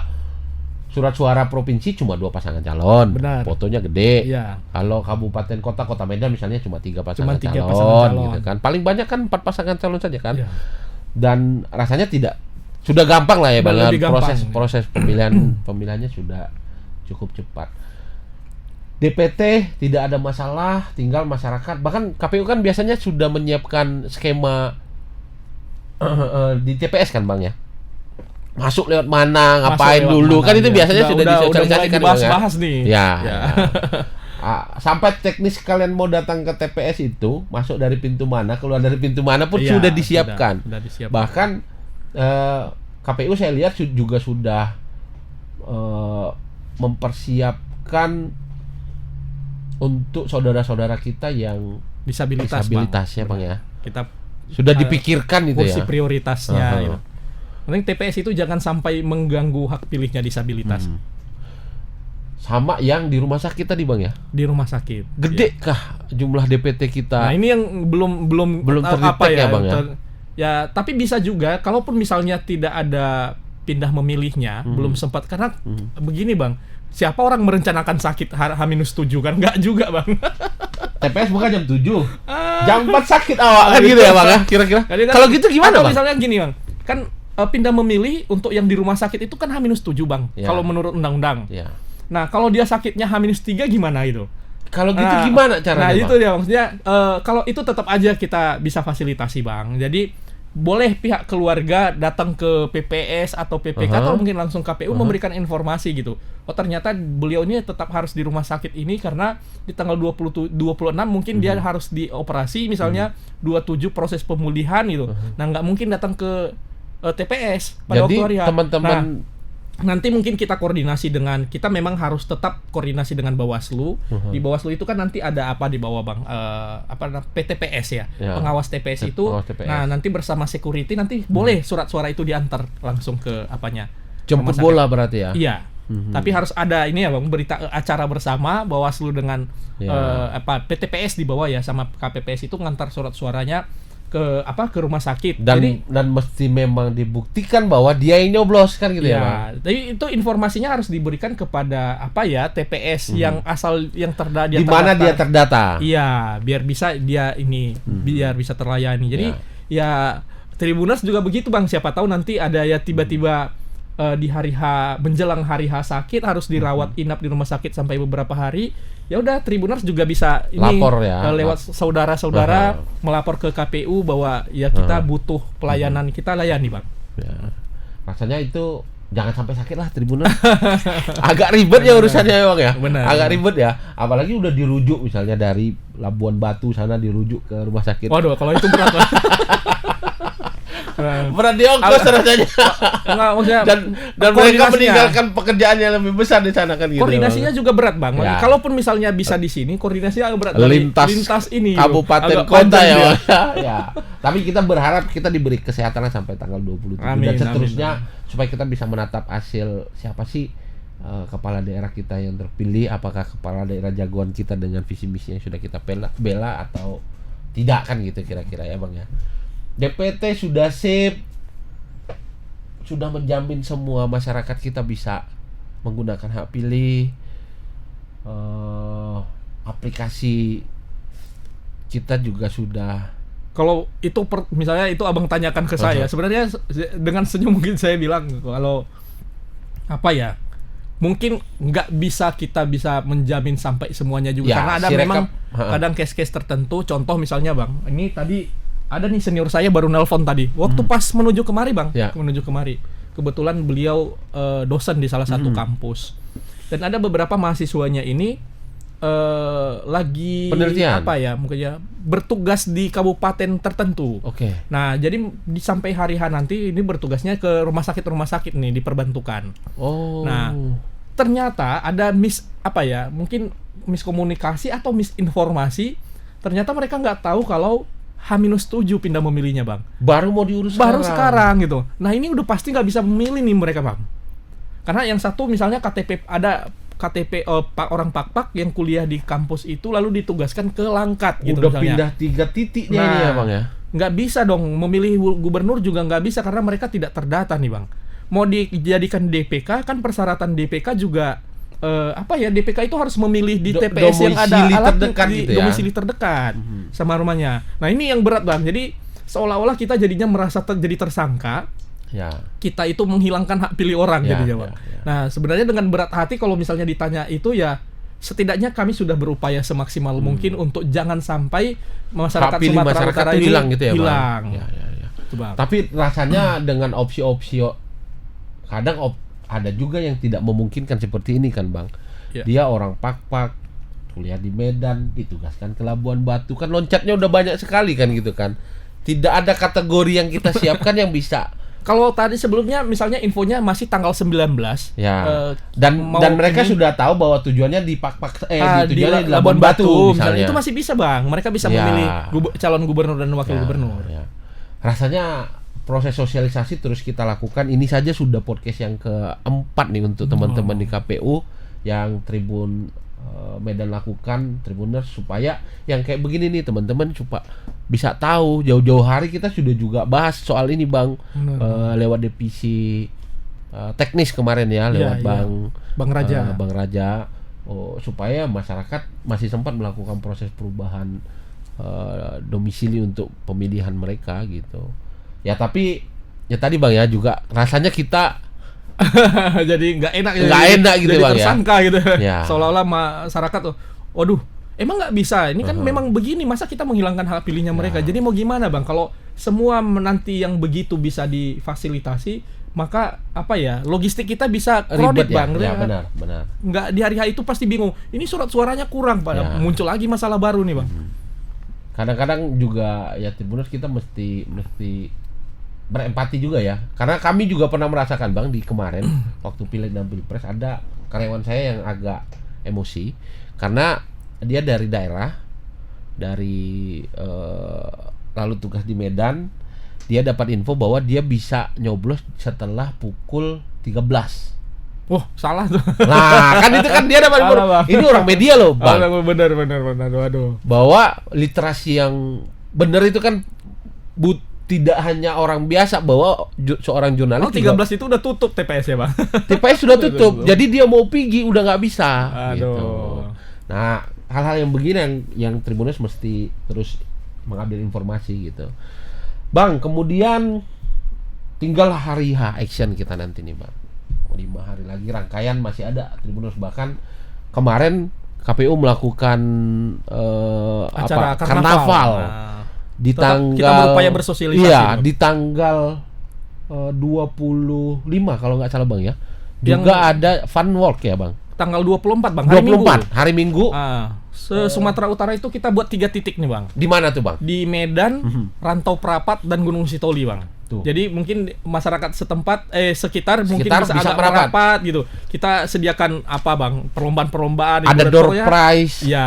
surat suara provinsi cuma 2 pasangan calon. Benar. Fotonya gede. Iya. Kalau kabupaten kota Medan misalnya cuma 3 pasangan Cuma 3 calon, pasangan calon. gitu kan. Paling banyak kan 4 pasangan calon saja kan. Iya. Dan rasanya sudah gampang lah ya Bang. Lebih gampang. Proses pemilihannya sudah cukup cepat. DPT tidak ada masalah, tinggal masyarakat. Bahkan KPU kan biasanya sudah menyiapkan skema di TPS kan Bang ya. Masuk lewat mana, ngapain Masuk lewat dulu, mana, kan itu ya. biasanya sudah disosialisasikan Bang ya. Bahas nih. Ya. Ya. Sampai teknis kalian mau datang ke TPS itu, masuk dari pintu mana, keluar dari pintu mana pun Iya, sudah disiapkan. sudah disiapkan. Bahkan KPU saya lihat juga sudah mempersiapkan untuk saudara-saudara kita yang disabilitas ya Bang ya. Kita Sudah dipikirkan itu kursi ya. prioritasnya gitu. Penting TPS itu jangan sampai mengganggu hak pilihnya disabilitas. Sama yang di rumah sakit tadi Bang ya. Di rumah sakit. Gede kah jumlah DPT kita? Nah, ini yang belum terdetek ya Bang ya. Ya, tapi bisa juga kalaupun misalnya tidak ada pindah memilihnya, belum sempat karena begini Bang. Siapa orang merencanakan sakit H-7 kan? Enggak juga Bang. TPS bukan jam 7. Jam 4 sakit awak kan gitu ya Bang ya, kira-kira. Kan, kalau gitu gimana Bang? Misalnya gini Bang. Kan pindah memilih untuk yang di rumah sakit itu kan H-7 Bang. Ya. Kalau menurut undang-undang. Ya. Nah, kalau dia sakitnya H-3 gimana itu? Kalau gitu gimana caranya? Nah, Bang? itu dia maksudnya kalau itu tetap aja kita bisa fasilitasi Bang. Jadi boleh pihak keluarga datang ke PPS atau PPK atau mungkin langsung KPU memberikan informasi gitu. Oh, ternyata beliau ini tetap harus di rumah sakit ini karena di tanggal 26 mungkin dia harus dioperasi misalnya 27 proses pemulihan gitu. Nah, nggak mungkin datang ke TPS pada Jadi waktu hari H. teman-teman Nanti mungkin kita koordinasi kita memang harus tetap koordinasi dengan Bawaslu. Di Bawaslu itu kan nanti ada apa di bawah Bang? PTPS ya. Pengawas TPS itu. Pengawas TPS. Nah, nanti bersama security nanti boleh surat suara itu diantar langsung ke apanya? jemput bola berarti ya. Iya. Tapi harus ada ini ya Bang, berita acara bersama Bawaslu dengan PTPS di bawah ya sama KPPS itu ngantar surat suaranya ke rumah sakit. Dan mesti memang dibuktikan bahwa dia yang nyoblos kan gitu ya Bang. Jadi itu informasinya harus diberikan kepada TPS yang terdata. Di mana dia terdata. Iya, biar bisa biar bisa terlayani. Jadi ya Tribuners juga begitu Bang. Siapa tahu nanti ada ya tiba-tiba di hari H menjelang hari H sakit harus dirawat inap di rumah sakit sampai beberapa hari. Ya udah Tribuners juga bisa lapor ya. Lewat saudara-saudara melapor ke KPU bahwa ya kita butuh pelayanan, kita layani Bang. Ya. Rasanya itu jangan sampai sakit lah Tribuners. Agak ribet ya urusannya Bang ya. Benar. Agak ribet ya. Apalagi udah dirujuk misalnya dari Labuan Batu sana dirujuk ke rumah sakit. Waduh, kalau itu berat lah. Berat di ongkos rasanya. Dan mereka meninggalkan pekerjaan yang lebih besar di sana kan gitu. Koordinasinya juga berat Bang. Ya. Kalaupun misalnya bisa di sini, koordinasinya agak berat lintas ini. Kabupaten kota ya. Ya. Tapi kita berharap kita diberi kesehatan sampai tanggal 27 dan seterusnya supaya kita bisa menatap hasil siapa sih kepala daerah kita yang terpilih, apakah kepala daerah jagoan kita dengan visi misi yang sudah kita bela atau tidak kan gitu kira-kira ya Bang ya. DPT sudah sip, sudah menjamin semua masyarakat kita bisa menggunakan hak pilih. Aplikasi kita juga sudah. Kalau itu misalnya itu Abang tanyakan ke saya, sebenarnya dengan senyum mungkin saya bilang kalau mungkin nggak kita bisa menjamin sampai semuanya juga karena ada memang kadang case-case tertentu. Contoh misalnya Bang, ini tadi ada nih senior saya baru nelpon tadi waktu pas menuju kemari Bang, menuju kemari. Kebetulan beliau dosen di salah satu kampus dan ada beberapa mahasiswanya ini lagi penelitian mungkin bertugas di kabupaten tertentu. Nah, jadi sampai hari H nanti ini bertugasnya ke rumah sakit nih diperbantukan. Nah, ternyata ada mungkin miskomunikasi atau misinformasi. Ternyata mereka nggak tahu kalau H-7 pindah memilihnya Bang. Baru mau diurus sekarang gitu. Nah, ini udah pasti nggak bisa memilih nih mereka Bang. Karena yang satu misalnya KTP orang Pak yang kuliah di kampus itu lalu ditugaskan ke Langkat gitu udah misalnya. pindah 3 titiknya ini ya Bang ya. Nggak bisa dong memilih gubernur juga nggak bisa karena mereka tidak terdata nih Bang. mau dijadikan DPK kan persyaratan DPK juga DPK itu harus memilih di TPS yang ada domisili alat terdekat di gitu ya? domisili terdekat sama rumahnya. Nah, ini yang berat Bang. Jadi seolah-olah kita jadinya merasa jadi tersangka. Ya. Kita itu menghilangkan hak pilih orang Ya, jadinya, Bang. ya. Nah, sebenarnya dengan berat hati kalau misalnya ditanya itu ya setidaknya kami sudah berupaya semaksimal mungkin untuk jangan sampai masyarakat Hak pilih Sumatera masyarakat Utara itu ini hilang gitu ya, Bang? hilang. Ya. Itu, Bang. Tapi rasanya dengan opsi-opsi kadang ada juga yang tidak memungkinkan seperti ini kan, Bang. Ya. Dia orang Pak-Pak, kuliah di Medan, ditugaskan ke Labuan Batu, kan loncatnya udah banyak sekali kan gitu kan. Tidak ada kategori yang kita siapkan yang bisa. Kalau tadi sebelumnya misalnya infonya masih tanggal 19 Ya. mau Dan mereka ini- sudah tahu bahwa tujuannya di Pak-Pak tujuannya di Labuan Labuan Batu misalnya. itu masih bisa Bang. Mereka bisa Ya. memilih calon gubernur dan wakil Ya, gubernur. ya. Rasanya proses sosialisasi terus kita lakukan. Ini saja sudah podcast yang keempat nih untuk teman-teman di KPU yang Tribun Medan lakukan, Tribuners, supaya yang kayak begini nih teman-teman bisa tahu. Jauh-jauh hari kita sudah juga bahas soal ini Bang, lewat divisi teknis kemarin ya, lewat Bang Raja. Bang Raja, supaya masyarakat masih sempat melakukan proses perubahan domisili untuk pemilihan mereka gitu. Ya tapi ya tadi Bang ya juga rasanya kita Jadi nggak enak Nggak enak gitu, jadi Bang, ya? tersangka gitu. Ya. Seolah-olah masyarakat tuh, waduh, emang nggak bisa. Ini kan memang begini, masa kita menghilangkan hak pilihnya mereka. Jadi mau gimana Bang? Kalau semua nanti yang begitu bisa difasilitasi, maka logistik kita bisa kredit ribet Bang. ya, benar. Nggak di hari itu pasti bingung. Ini surat suaranya kurang, Pak. Ya. Muncul lagi masalah baru nih Bang. Kadang-kadang juga ya Tribuners kita mesti berempati juga ya, karena kami juga pernah merasakan Bang di kemarin waktu Pileg dan Pilpres ada karyawan saya yang agak emosi karena dia dari daerah, lalu tugas di Medan, dia dapat info bahwa dia bisa nyoblos setelah pukul 13. Oh, salah tuh. Nah, kan itu kan dia dapat info. Salah, Bang. Ini orang media loh, Bang. Benar. Waduh. Bahwa literasi yang benar itu kan tidak hanya orang biasa, bahwa seorang jurnalis 13 itu udah tutup TPS ya Bang. TPS sudah tutup, jadi dia mau pergi udah nggak bisa. Aduh. Gitu. Nah, hal-hal yang begini yang Tribuners mesti terus mengambil informasi gitu, Bang. Kemudian tinggal hari H action kita nanti nih Bang, 5 hari lagi rangkaian masih ada Tribuners. Bahkan kemarin KPU melakukan acara karnaval. Di tanggal kita berupaya bersosialisasi. Iya, di tanggal 25 kalau nggak salah Bang ya. Juga ada fun walk ya Bang. Tanggal 24 Bang, Hari Minggu. Sumatera Utara itu kita buat 3 titik nih Bang. Di mana tuh Bang? Di Medan, Rantau Prapat dan Gunung Sitoli Bang. Tuh. Jadi mungkin masyarakat sekitar mungkin bisa bisa agak merapat gitu. Kita sediakan Bang? Perlombaan-perlombaan. Ada door prize. Ya,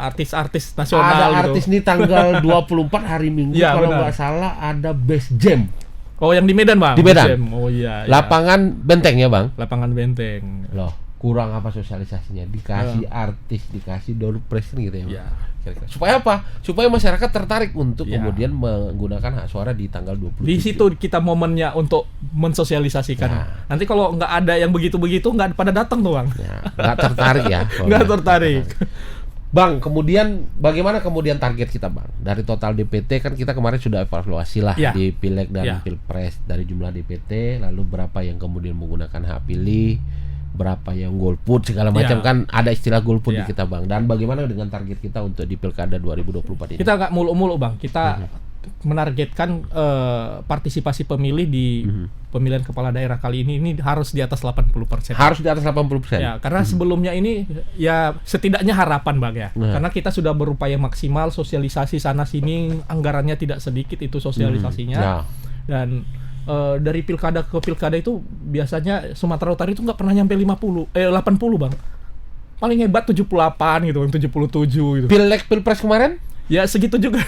artis-artis nasional Ada gitu. artis nih tanggal 24 hari Minggu Ya, kalau benar. nggak salah ada best jam. Oh, yang di Medan Bang. Di Medan. Oh iya. Lapangan Benteng ya Bang. Lapangan Benteng. Loh, kurang apa sosialisasinya? Dikasih artis, dikasih door prize gitu ya Bang. Ya. Kira-kira. Supaya apa? Supaya masyarakat tertarik untuk Ya. kemudian menggunakan hak suara di tanggal 27. Di situ kita momennya untuk mensosialisasikan. Ya. Nanti kalau nggak ada yang begitu-begitu nggak pada datang tuh Bang. Ya, nggak tertarik ya. Nggak tertarik. Bang, kemudian bagaimana kemudian target kita Bang? Dari total DPT kan kita kemarin sudah evaluasi lah Ya. di Pileg dan Ya. Pilpres, dari jumlah DPT, lalu berapa yang kemudian menggunakan hak pilih, berapa yang golput segala macam, Ya. kan ada istilah golput di Ya. kita Bang. Dan bagaimana dengan target kita untuk di Pilkada 2024 ini? Kita nggak muluk-muluk Bang. Kita menargetkan partisipasi pemilih di pemilihan kepala daerah kali ini harus di atas 80%. Harus di atas 80%. Ya, karena sebelumnya ini ya setidaknya harapan Bang ya. Nah. Karena kita sudah berupaya maksimal sosialisasi sana sini, anggarannya tidak sedikit itu sosialisasinya. Ya. Dan dari pilkada ke pilkada itu biasanya Sumatera Utara itu nggak pernah nyampe 80 Bang. Paling hebat 78 gitu, 77 gitu. Pileg Pilpres kemarin? Ya segitu juga.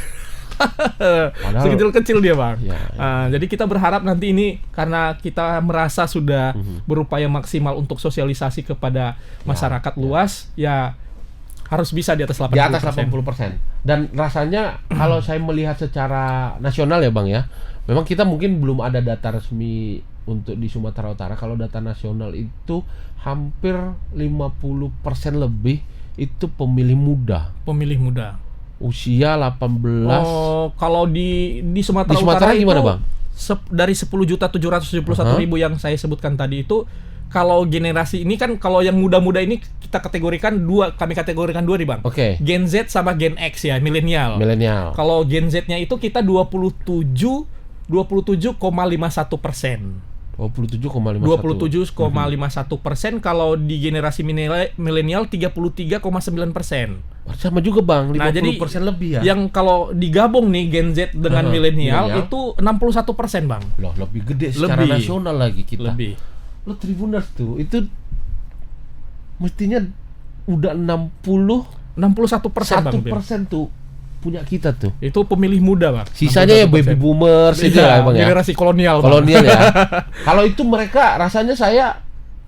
Padahal- Sekecil-kecil dia Bang. Ya, Jadi kita berharap nanti ini karena kita merasa sudah berupaya maksimal untuk sosialisasi kepada masyarakat luas, ya harus bisa di atas 80%. Di atas 80%. Dan rasanya kalau saya melihat secara nasional ya Bang ya, Memang kita mungkin belum ada data resmi untuk di Sumatera Utara. Kalau data nasional itu hampir 50% lebih itu pemilih muda. Pemilih muda. Usia 18. Oh, kalau di Sumatera, Di Sumatera Utara gimana, itu Bang? Dari 10.771.000 yang saya sebutkan tadi itu, kalau generasi ini kan, kalau yang muda-muda ini kita kategorikan kami kategorikan dua nih, Bang. Oke. Gen Z sama Gen X ya, milenial. Milenial. Kalau Gen Z-nya itu kita 27,51%. 27,51%. Kalau di generasi milenial 33,9%. Sama juga, Bang, 50% Nah, jadi lebih ya. yang kalau digabung nih Gen Z dengan milenial milenial. itu 61%, Bang. Loh, lebih gede secara Lebih. nasional lagi kita. Lebih. Lo Tribuners tuh itu mestinya udah 61% 61%, Bang. tuh punya kita tuh. Itu pemilih muda, Bang. Sisanya ya baby boomers itu Iya, ya, Bang ya. generasi kolonial, Bang. Kolonial ya. Kalau itu mereka rasanya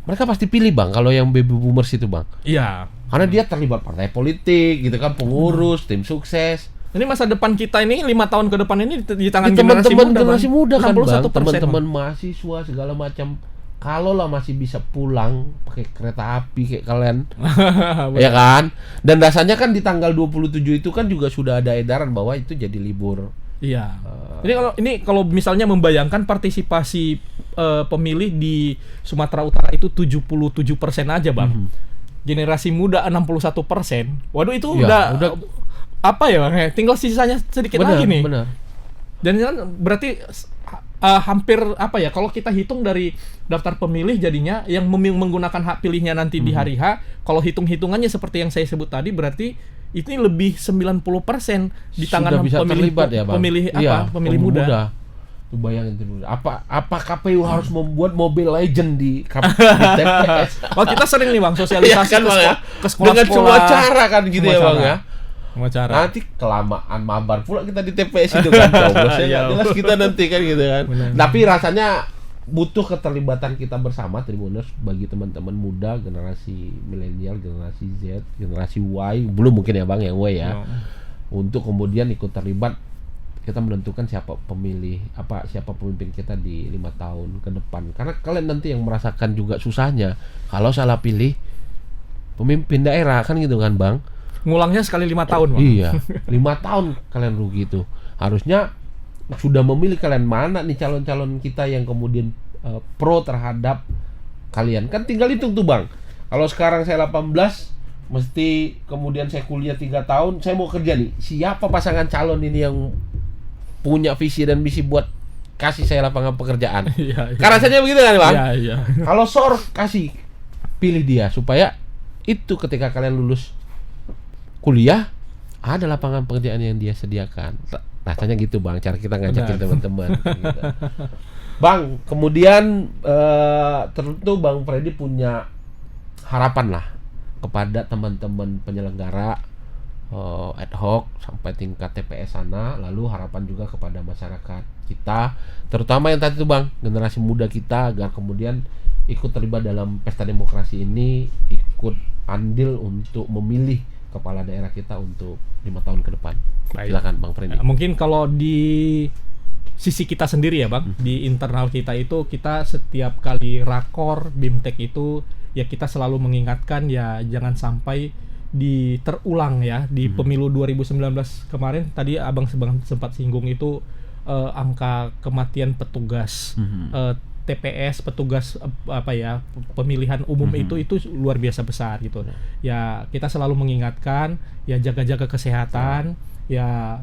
mereka pasti pilih, Bang, kalau yang baby boomers itu, Bang. Iya. Karena dia terlibat partai politik gitu kan, pengurus, tim sukses. Ini masa depan kita ini 5 tahun ke depan ini di tangan Di teman-teman generasi muda muda, kan, Bang. 61%, Teman-teman Bang. mahasiswa segala macam. Kalau lah masih bisa pulang pakai kereta api kayak kalian, ya kan? Dan rasanya kan di tanggal 27 itu kan juga sudah ada edaran bahwa itu jadi libur. Iya. Ini kalau misalnya membayangkan partisipasi pemilih di Sumatera Utara itu 77% aja, Bang. Generasi muda 61%. Waduh, itu Ya, udah apa ya, Bang? Tinggal sisanya sedikit Benar, lagi nih. benar. Dan kan berarti hampir apa ya, kalau kita hitung dari daftar pemilih jadinya yang menggunakan hak pilihnya nanti di hari H, kalau hitung-hitungannya seperti yang saya sebut tadi, berarti ini lebih 90% di tangan Sudah bisa terlibat ya, Bang? pemilih Iya, pemilih muda. Tuh bayangin tuh. Apa KPU harus membuat Mobile Legend di TPS? Oh, kita sering nih, Bang, sosialisasi Iya kan, Bang, ya? ke sekolah-sekolah. Dengan semua cara kan gitu Semua ya, Bang cara. ya. Semua cara. Nanti kelamaan mabar pula kita di TPS itu kan, coblosnya Iya. nggak jelas kita nanti kan gitu kan. Benar. Tapi rasanya butuh keterlibatan kita bersama Tribuners bagi teman-teman muda, generasi milenial, generasi Z, generasi Y, belum mungkin ya, Bang, yang Y ya. Untuk kemudian ikut terlibat, kita menentukan siapa pemimpin kita di 5 tahun ke depan. Karena kalian nanti yang merasakan juga susahnya kalau salah pilih pemimpin daerah kan gitu kan, Bang. Ngulangnya sekali 5 tahun, Bang. Iya, 5 tahun kalian rugi tuh. Harusnya sudah memilih kalian mana nih calon-calon kita yang kemudian pro terhadap kalian. Kan tinggal hitung tuh, Bang. Kalau sekarang saya 18, mesti kemudian saya kuliah 3 tahun, saya mau kerja nih. Siapa pasangan calon ini yang punya visi dan misi buat kasih saya lapangan pekerjaan? Iya, iya. Karena rasanya begitu kan, Bang? Iya, iya. Kalau SOR kasih, pilih dia supaya itu ketika kalian lulus kuliah ada lapangan pekerjaan yang dia sediakan. Rasanya gitu, Bang, cara kita ngajakin Benar. teman-teman gitu. Bang, kemudian tentu Bang Freddy punya harapan lah kepada teman-teman penyelenggara ad hoc sampai tingkat TPS sana, lalu harapan juga kepada masyarakat kita, terutama yang tadi tuh, Bang, generasi muda kita, agar kemudian ikut terlibat dalam pesta demokrasi ini, ikut andil untuk memilih kepala daerah kita untuk 5 tahun ke depan. Baik. Silakan, Bang Freddy. Mungkin kalau di sisi kita sendiri ya, Bang, di internal kita itu, kita setiap kali rakor BIMTEK itu ya kita selalu mengingatkan ya jangan sampai terulang ya di pemilu 2019 kemarin. Tadi Abang sempat singgung itu angka kematian petugas TPS, petugas pemilihan umum itu luar biasa besar gitu. Ya kita selalu mengingatkan ya jaga-jaga kesehatan, ya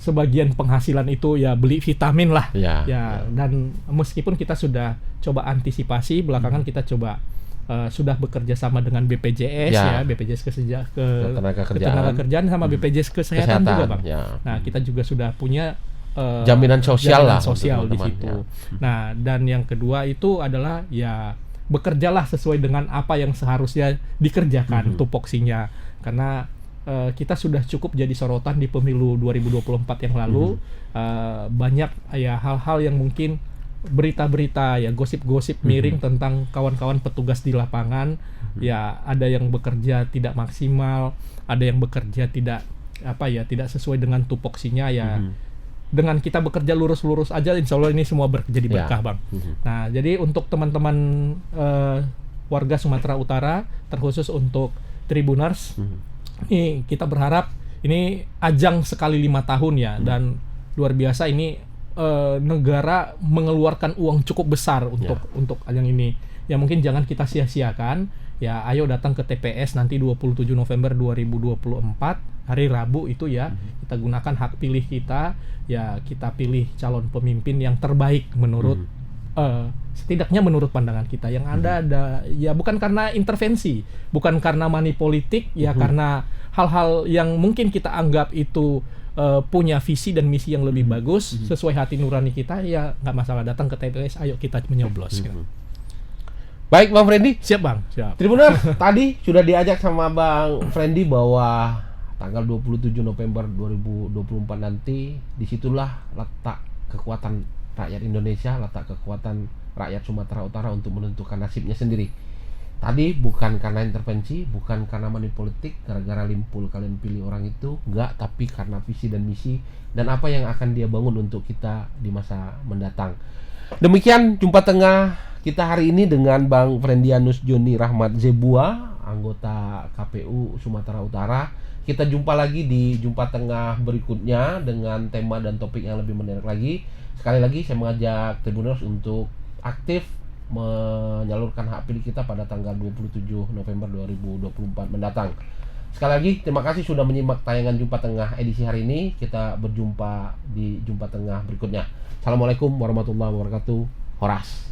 sebagian penghasilan itu ya beli vitamin lah. Ya, dan meskipun kita sudah coba antisipasi belakangan, kita coba sudah bekerja sama dengan BPJS ya BPJS ketenaga kerjaan sama BPJS kesehatan juga, Bang. Nah, kita juga sudah punya jaminan sosial lah di situ. Nah, dan yang kedua itu adalah ya bekerjalah sesuai dengan apa yang seharusnya dikerjakan tupoksinya, karena kita sudah cukup jadi sorotan di pemilu 2024 yang lalu. Banyak ya hal-hal yang mungkin berita-berita ya gosip-gosip miring tentang kawan-kawan petugas di lapangan. Ya ada yang bekerja tidak maksimal, ada yang bekerja tidak sesuai dengan tupoksinya ya. dengan kita bekerja lurus-lurus aja, insya Allah ini semua jadi Ya. berkah, Bang. Nah, jadi untuk teman-teman warga Sumatera Utara, terkhusus untuk Tribuners, ini kita berharap ini ajang sekali 5 tahun ya, dan luar biasa ini negara mengeluarkan uang cukup besar untuk ajang ini. Ya mungkin jangan kita sia-siakan. Ya ayo datang ke TPS nanti 27 November 2024 hari Rabu itu ya. Kita gunakan hak pilih kita, ya kita pilih calon pemimpin yang terbaik menurut setidaknya menurut pandangan kita. Yang ada ya bukan karena intervensi, bukan karena money politik, ya karena hal-hal yang mungkin kita anggap itu punya visi dan misi yang lebih bagus sesuai hati nurani kita, ya nggak masalah, datang ke TPS, ayo kita menyoblos. Baik Bang Freddy. Siap Bang, siap. Tribuners, tadi sudah diajak sama Bang Freddy bahwa tanggal 27 November 2024 nanti disitulah letak kekuatan rakyat Indonesia, letak kekuatan rakyat Sumatera Utara untuk menentukan nasibnya sendiri. Tadi bukan karena intervensi, bukan karena money politik, gara-gara limpul kalian pilih orang itu, enggak, tapi karena visi dan misi dan apa yang akan dia bangun untuk kita di masa mendatang. Demikian jumpa tengah kita hari ini dengan Bang Frendianus Joni Rahmat Zebua, anggota KPU Sumatera Utara. Kita jumpa lagi di jumpa tengah berikutnya dengan tema dan topik yang lebih menarik lagi. Sekali lagi saya mengajak Tribuners untuk aktif menyalurkan hak pilih kita pada tanggal 27 November 2024 mendatang. Sekali lagi terima kasih sudah menyimak tayangan Jumpa Tengah edisi hari ini. Kita berjumpa di Jumpa Tengah berikutnya. Assalamualaikum warahmatullahi wabarakatuh. Horas.